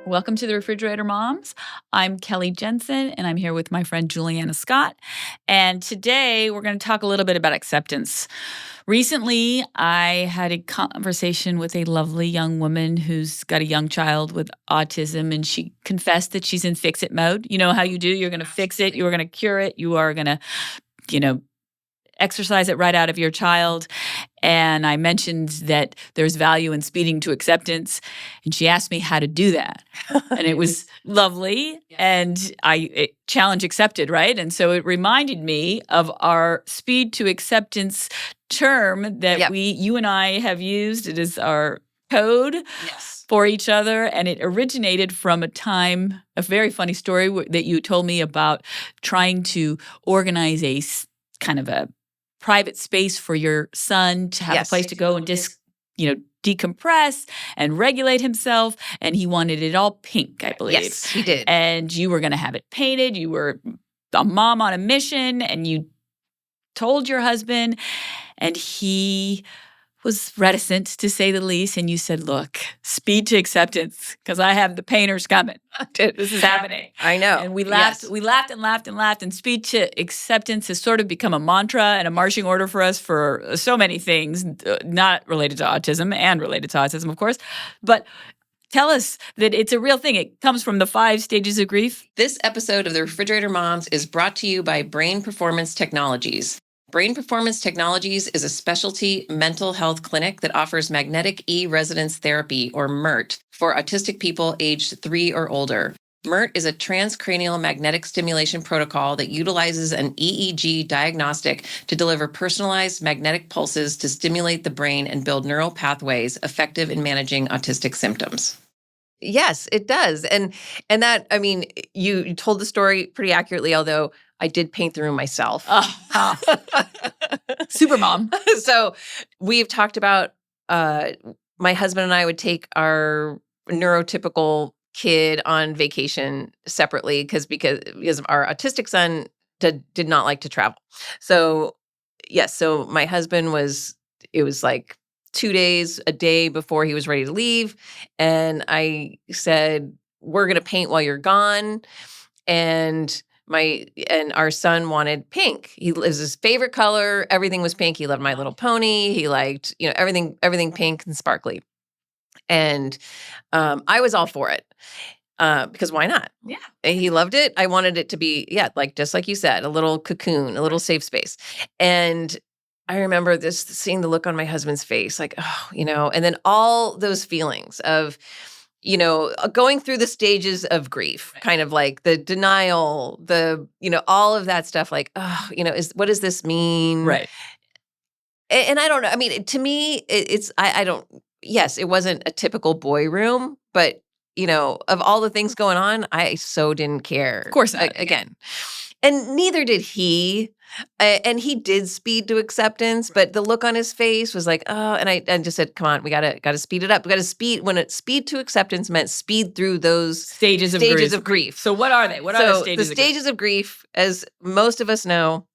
Welcome to the Refrigerator Moms. I'm Kelley Jensen, and I'm here with my friend Julianna Scott. And today we're going to talk a little bit about acceptance. Recently, I had a conversation with a lovely young woman who's got a young child with autism, and she confessed that she's in fix-it mode. You know how you do. You're going to fix it. You are going to cure it. You are going to, exercise it right out of your child. And I mentioned that there's value in speeding to acceptance. And she asked me how to do that. And it was lovely. And challenge accepted, right? And so it reminded me of our speed to acceptance term that you and I have used. It is our code for each other. And it originated from a very funny story that you told me about trying to organize a kind of a private space for your son to have a place to go and decompress and regulate himself. And he wanted it all pink, I believe. Yes, he did. And you were going to have it painted. You were a mom on a mission, and you told your husband, and he was reticent, to say the least. And you said, look, speed to acceptance, because I have the painters coming. This is happening. I know. And we laughed. We laughed and laughed and laughed. And speed to acceptance has sort of become a mantra and a marching order for us for so many things, not related to autism and related to autism, of course. But tell us that it's a real thing. It comes from the 5 stages of grief. This episode of the Refrigerator Moms is brought to you by Brain Performance Technologies. Brain Performance Technologies is a specialty mental health clinic that offers magnetic e-resonance therapy, or MERT, for autistic people aged 3 or older. MERT is a transcranial magnetic stimulation protocol that utilizes an EEG diagnostic to deliver personalized magnetic pulses to stimulate the brain and build neural pathways effective in managing autistic symptoms. Yes, it does. And that, I mean, you told the story pretty accurately, although I did paint the room myself. Super mom. So we've talked about my husband and I would take our neurotypical kid on vacation separately because our autistic son did not like to travel. So yes, so my husband it was like 2 days, a day before he was ready to leave. And I said, we're going to paint while you're gone. And our son wanted pink. It was his favorite color. Everything was pink. He loved My Little Pony. He liked, everything pink and sparkly. And I was all for it because why not? Yeah. And he loved it. I wanted it to be, just like you said, a little cocoon, a little safe space. And I remember seeing the look on my husband's face, like, and then all those feelings of, going through the stages of grief, kind of like the denial, all of that stuff, like, what does this mean? Right. And I don't know. I mean, to me, yes, it wasn't a typical boy room, but, of all the things going on, I so didn't care. Of course not. Again. And neither did he. And he did speed to acceptance, but the look on his face was like, oh, and I just said, come on, we gotta speed it up. We gotta speed to acceptance meant speed through those stages of grief. So what are they? What are the stages of grief? The stages of grief, as most of us know,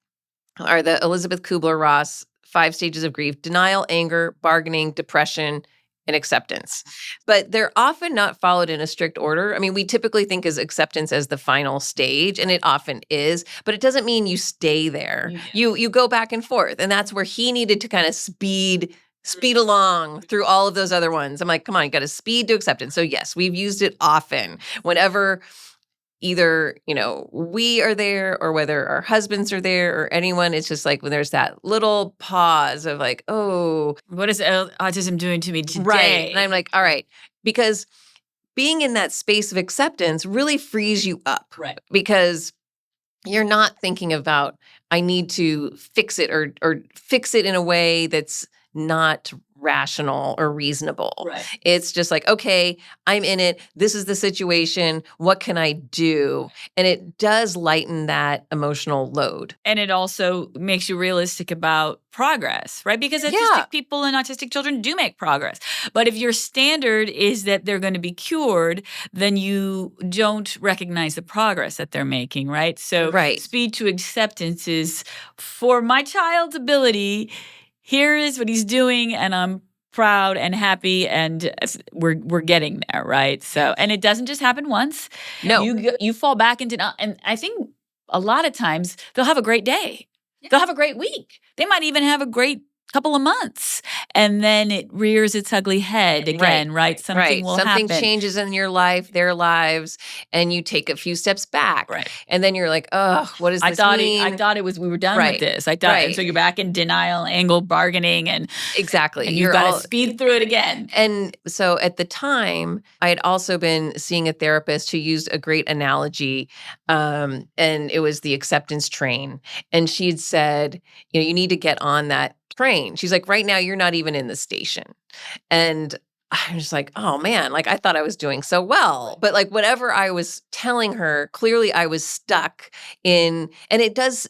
are the Elizabeth Kubler-Ross 5 stages of grief: denial, anger, bargaining, depression, and acceptance. But they're often not followed in a strict order. I mean, we typically think of acceptance as the final stage, and it often is, but it doesn't mean you stay there. Yeah. You go back and forth, and that's where he needed to kind of speed along through all of those other ones. I'm like, come on, you got to speed to acceptance. So yes, we've used it often whenever either, we are there or whether our husbands are there or anyone. It's just like when there's that little pause of like, oh. What is autism doing to me today? Right. And I'm like, all right. Because being in that space of acceptance really frees you up. Right. Because you're not thinking about, I need to fix it or fix it in a way that's not rational or reasonable. Right. It's just like, okay, I'm in it. This is the situation. What can I do? And it does lighten that emotional load. And it also makes you realistic about progress, right? Because autistic people and autistic children do make progress. But if your standard is that they're going to be cured, then you don't recognize the progress that they're making, right? So speed to acceptance is, for my child's ability, here is what he's doing, and I'm proud and happy, and we're getting there, right? So, and it doesn't just happen once. No. You fall back into, and I think a lot of times they'll have a great day. They'll have a great week. They might even have a great couple of months, and then it rears its ugly head again, right? Something will Something happen. changes in your life, their lives, and you take a few steps back. Right. And then you're like, oh, what does this mean? I thought it was, we were done with this. I thought, and so you're back in denial, angle, bargaining, and exactly. and you've got to speed through it again. And so at the time, I had also been seeing a therapist who used a great analogy, and it was the acceptance train. And she'd said, you need to get on that train. She's like, right now, you're not even in the station. And I'm just like, oh man, like I thought I was doing so well. But like whatever I was telling her, clearly I was stuck in, and it does,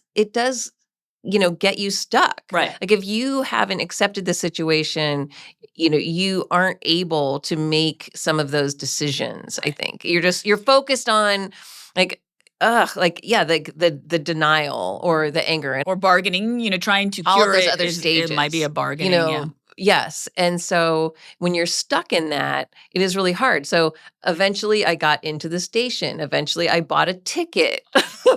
get you stuck. Right. Like if you haven't accepted the situation, you aren't able to make some of those decisions, I think. You're focused on like, the denial or the anger or bargaining, trying to all cure of those it other stages. It might be a bargaining, Yes. And so when you're stuck in that, it is really hard. So eventually I got into the station. Eventually I bought a ticket.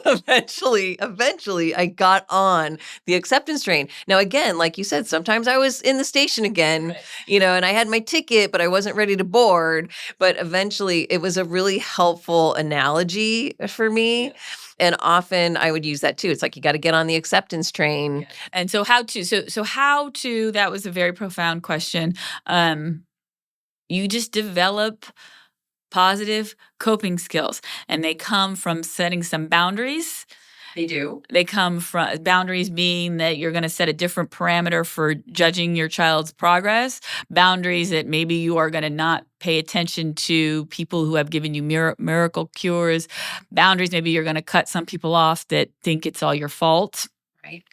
Eventually I got on the acceptance train. Now, again, like you said, sometimes I was in the station again, and I had my ticket, but I wasn't ready to board. But eventually it was a really helpful analogy for me. Yeah. And often I would use that too. It's like, you got to get on the acceptance train. Yeah. And so how to, that was a very profound question. You just develop positive coping skills, and they come from setting some boundaries. They do. They come from boundaries being that you're going to set a different parameter for judging your child's progress. Boundaries that maybe you are going to not pay attention to people who have given you miracle cures. Boundaries, maybe you're going to cut some people off that think it's all your fault. Right.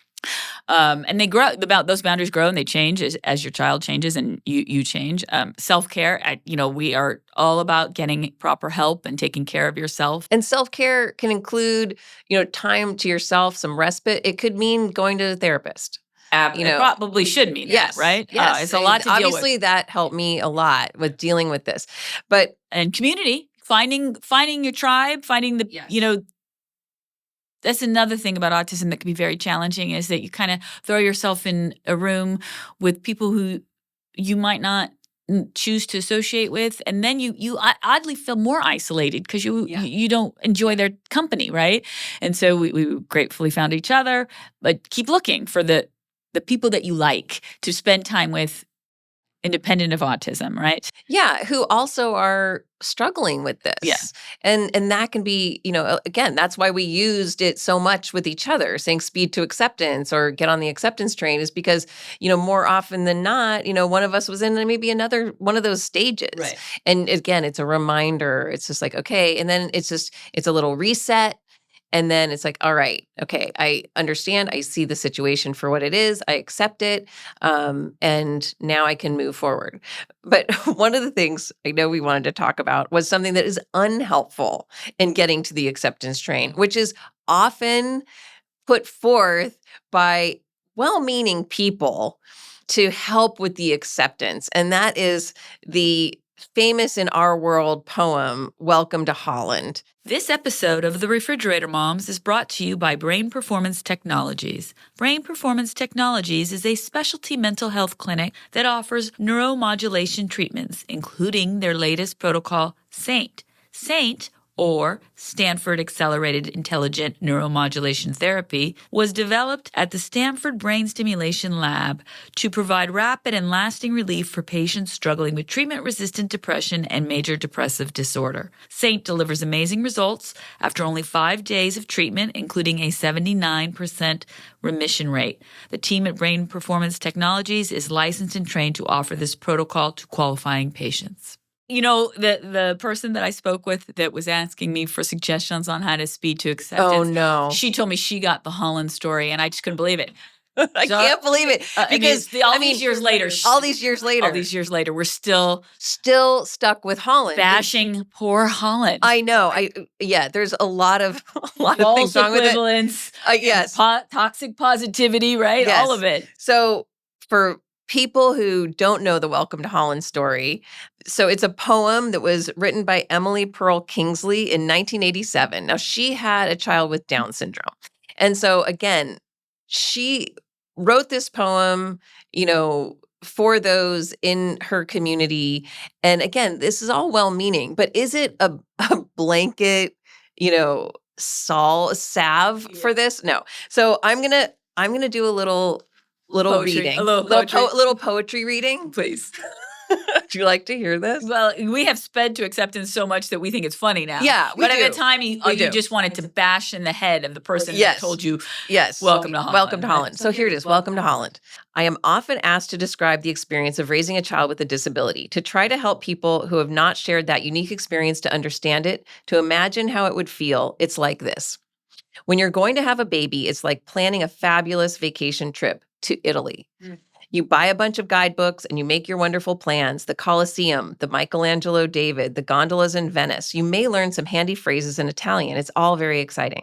And they grow. Those boundaries grow and they change as your child changes and you change. Self-care, we are all about getting proper help and taking care of yourself. And self-care can include, time to yourself, some respite. It could mean going to a therapist. It probably should mean that, right? Yes. It's a lot to deal with. Obviously, that helped me a lot with dealing with this. And community, finding your tribe, finding the, that's another thing about autism that can be very challenging, is that you kind of throw yourself in a room with people who you might not choose to associate with, and then you oddly feel more isolated because you don't enjoy their company, right? And so we gratefully found each other, but keep looking for the people that you like to spend time with, independent of autism, right? Yeah, who also are struggling with this. Yeah. And that can be, again, that's why we used it so much with each other, saying speed to acceptance or get on the acceptance train, is because, more often than not, one of us was in maybe another one of those stages. Right. And again, it's a reminder. It's just like, okay. And then it's a little reset. And then it's like, all right, okay, I understand. I see the situation for what it is. I accept it. And now I can move forward. But one of the things I know we wanted to talk about was something that is unhelpful in getting to the acceptance train, which is often put forth by well-meaning people to help with the acceptance. And that is the famous in our world poem, Welcome to Holland. This episode of The Refrigerator Moms is brought to you by Brain Performance Technologies. Brain Performance Technologies is a specialty mental health clinic that offers neuromodulation treatments, including their latest protocol, SAINT. SAINT, or Stanford Accelerated Intelligent Neuromodulation Therapy, was developed at the Stanford Brain Stimulation Lab to provide rapid and lasting relief for patients struggling with treatment-resistant depression and major depressive disorder. SAINT delivers amazing results after only 5 days of treatment, including a 79% remission rate. The team at Brain Performance Technologies is licensed and trained to offer this protocol to qualifying patients. The person that I spoke with that was asking me for suggestions on how to speed to acceptance. Oh, no. She told me she got the Holland story, and I just couldn't believe it. I can't believe it. Because all these years later, we're still stuck with Holland. Bashing poor Holland. I know. There's a lot of things wrong with it. Yes. Toxic positivity, right? Yes. All of it. So for people who don't know the Welcome to Holland story, so it's a poem that was written by Emily Pearl Kingsley in 1987. Now, she had a child with Down syndrome. And so, again, she wrote this poem, for those in her community. And again, this is all well-meaning, but is it a blanket, salve for this? No. So I'm gonna do a little Poetry, reading, a little poetry. little poetry reading. Please. Do you like to hear this? Well, we have sped to acceptance so much that we think it's funny now. Yeah, we but do. at the time, you do. just wanted to bash in the head of the person Yes. that told you, Yes. welcome to Holland. Welcome to Holland. So here it is. Welcome to Holland. I am often asked to describe the experience of raising a child with a disability, to try to help people who have not shared that unique experience to understand it, to imagine how it would feel. It's like this. When you're going to have a baby, it's like planning a fabulous vacation trip to Italy. You buy a bunch of guidebooks and you make your wonderful plans, the Colosseum, the Michelangelo David, the gondolas in Venice. You may learn some handy phrases in Italian. It's all very exciting.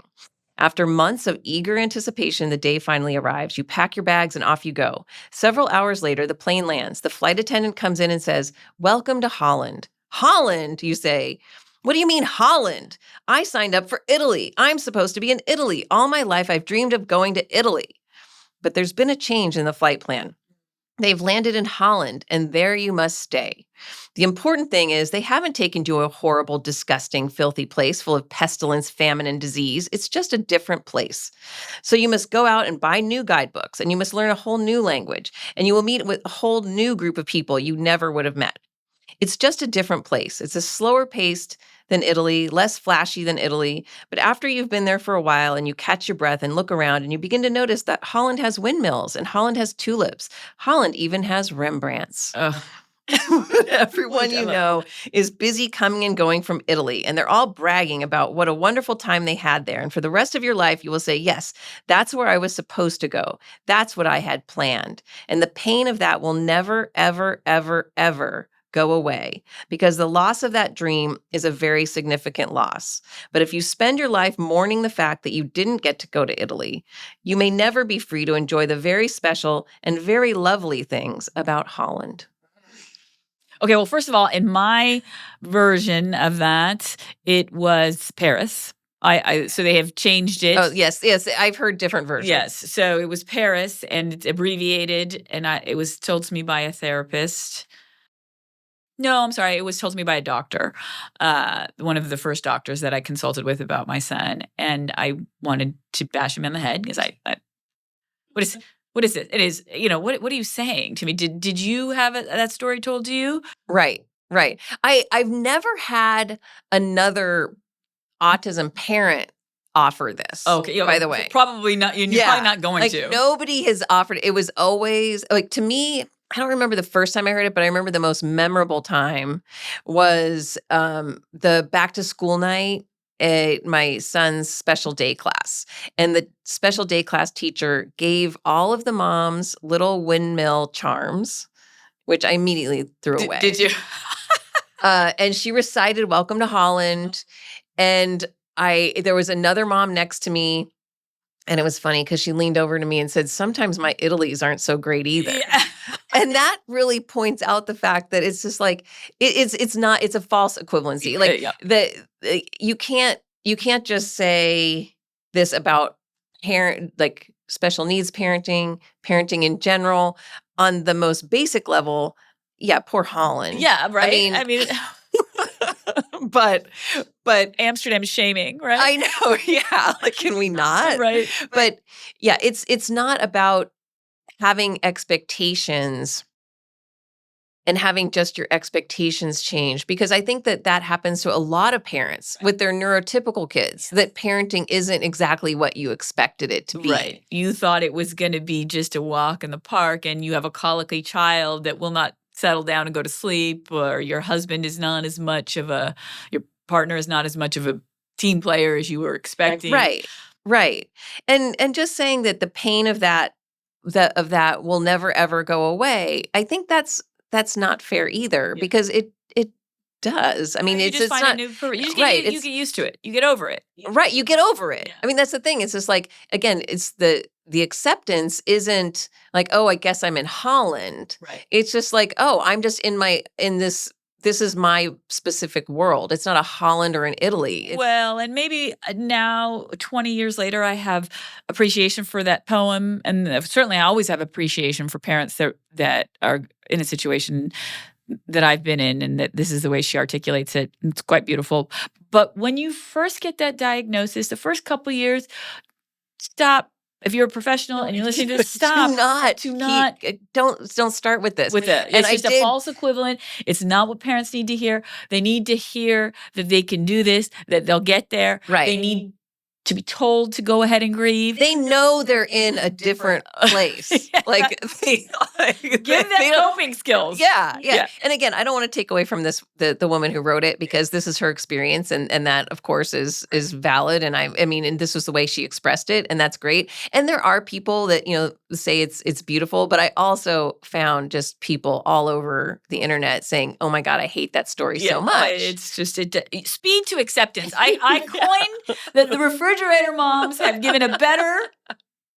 After months of eager anticipation, the day finally arrives. You pack your bags and off you go. Several hours later, the plane lands. The flight attendant comes in and says, "Welcome to Holland." Holland, you say. What do you mean, Holland? I signed up for Italy. I'm supposed to be in Italy. All my life, I've dreamed of going to Italy. But there's been a change in the flight plan. They've landed in Holland, and there you must stay. The important thing is they haven't taken you to a horrible, disgusting, filthy place full of pestilence, famine, and disease. It's just a different place. So you must go out and buy new guidebooks, and you must learn a whole new language, and you will meet with a whole new group of people you never would have met. It's just a different place. It's a slower paced than Italy, less flashy than Italy. But after you've been there for a while and you catch your breath and look around and you begin to notice that Holland has windmills and Holland has tulips. Holland even has Rembrandts. Everyone you know is busy coming and going from Italy, and they're all bragging about what a wonderful time they had there. And for the rest of your life, you will say, yes, that's where I was supposed to go. That's what I had planned. And the pain of that will never, ever, ever, ever go away, because the loss of that dream is a very significant loss. But if you spend your life mourning the fact that you didn't get to go to Italy, you may never be free to enjoy the very special and very lovely things about Holland. Okay, well, first of all, in my version of that, it was Paris. So they have changed it. Oh, yes. I've heard different versions. Yes. So it was Paris, and it's abbreviated, and it was told to me by a therapist. No, I'm sorry. It was told to me by a doctor, one of the first doctors that I consulted with about my son. And I wanted to bash him in the head because what is it? It is, what are you saying to me? Did you have that story told to you? Right. I've never had another autism parent offer this. Okay. By the way. Probably not. You're probably not going to. Nobody has offered. It was always, to me, I don't remember the first time I heard it, but I remember the most memorable time was the back to school night at my son's special day class. And the special day class teacher gave all of the moms little windmill charms, which I immediately threw away. Did you? And she recited Welcome to Holland. And there was another mom next to me. And it was funny because she leaned over to me and said, sometimes my Italys aren't so great either. Yeah. And that really points out the fact that it's just like, it's a false equivalency. Like you can't just say this about special needs parenting in general on the most basic level. Yeah, poor Holland. Yeah, right. I mean but Amsterdam shaming, right? I know. Yeah. Like, can we not? Right. But yeah, it's not about having expectations and having just your expectations change, because I think that happens to a lot of parents with their neurotypical kids, that parenting isn't exactly what you expected it to be. Right. You thought it was going to be just a walk in the park, and you have a colicky child that will not settle down and go to sleep, or your husband is not as much of your partner is not as much of a team player as you were expecting. Right. And just saying that the pain of that will never ever go away. I think that's not fair either, because does. I mean, you it's just find not a new you just right. you get used to it. You get over it. Right, you get over it. Yeah. I mean, that's the thing. It's just like, again, it's the acceptance isn't like, oh, I guess I'm in Holland. Right. It's just like, oh, I'm just in this is my specific world. It's not a Holland or an Italy. Well, and maybe now, 20 years later, I have appreciation for that poem, and certainly I always have appreciation for parents that are in a situation that I've been in, and that this is the way she articulates it. It's quite beautiful. But when you first get that diagnosis, the first couple years, stop. If you're a professional and you're listening to this, stop. Do not don't start with this. With it. And It's just a false equivalent. It's not what parents need to hear. They need to hear that they can do this, that they'll get there. Right. They need to be told to go ahead and grieve. They know they're in a different place. Yeah. Like Give them coping skills. Yeah. And again, I don't want to take away from this the woman who wrote it, because this is her experience, and that of course is valid. And I mean, and this was the way she expressed it, and that's great. And there are people that, say it's beautiful, but I also found just people all over the internet saying, "Oh my God, I hate that story so much." It's just speed to acceptance. I coined that the refrigerator moms have given a better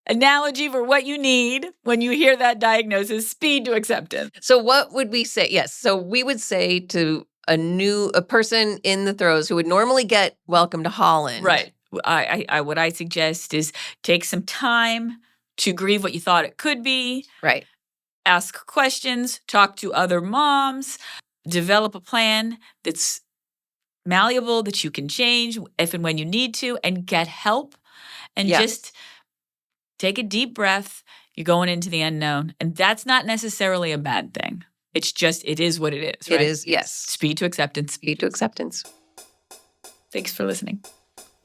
analogy for what you need when you hear that diagnosis: speed to acceptance. So what would we say? Yes. So we would say to a person in the throes who would normally get welcome to Holland. Right. What I suggest is take some time to grieve what you thought it could be. Right. Ask questions, talk to other moms, develop a plan that's malleable, that you can change if and when you need to, and get help. And just take a deep breath. You're going into the unknown. And that's not necessarily a bad thing. It's just, it is what it is. Right? It is, yes. Speed to acceptance. Speed to acceptance. Thanks for listening.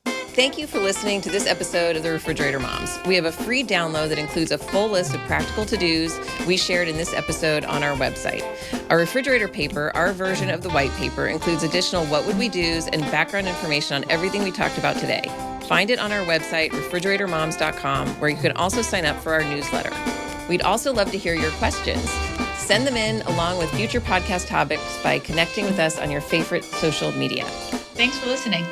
Thank you for listening to this episode of The Refrigerator Moms. We have a free download that includes a full list of practical to-dos we shared in this episode on our website. Our refrigerator paper, our version of the white paper, includes additional what would we do's and background information on everything we talked about today. Find it on our website, refrigeratormoms.com, where you can also sign up for our newsletter. We'd also love to hear your questions. Send them in along with future podcast topics by connecting with us on your favorite social media. Thanks for listening.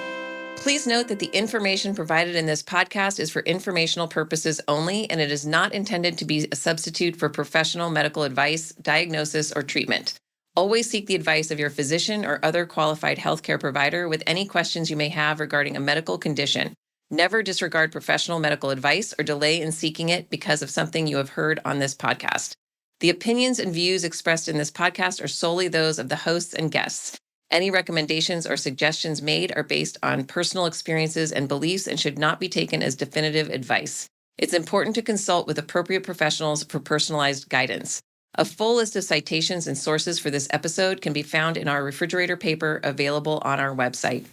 Please note that the information provided in this podcast is for informational purposes only, and it is not intended to be a substitute for professional medical advice, diagnosis, or treatment. Always seek the advice of your physician or other qualified healthcare provider with any questions you may have regarding a medical condition. Never disregard professional medical advice or delay in seeking it because of something you have heard on this podcast. The opinions and views expressed in this podcast are solely those of the hosts and guests. Any recommendations or suggestions made are based on personal experiences and beliefs and should not be taken as definitive advice. It's important to consult with appropriate professionals for personalized guidance. A full list of citations and sources for this episode can be found in our refrigerator paper available on our website.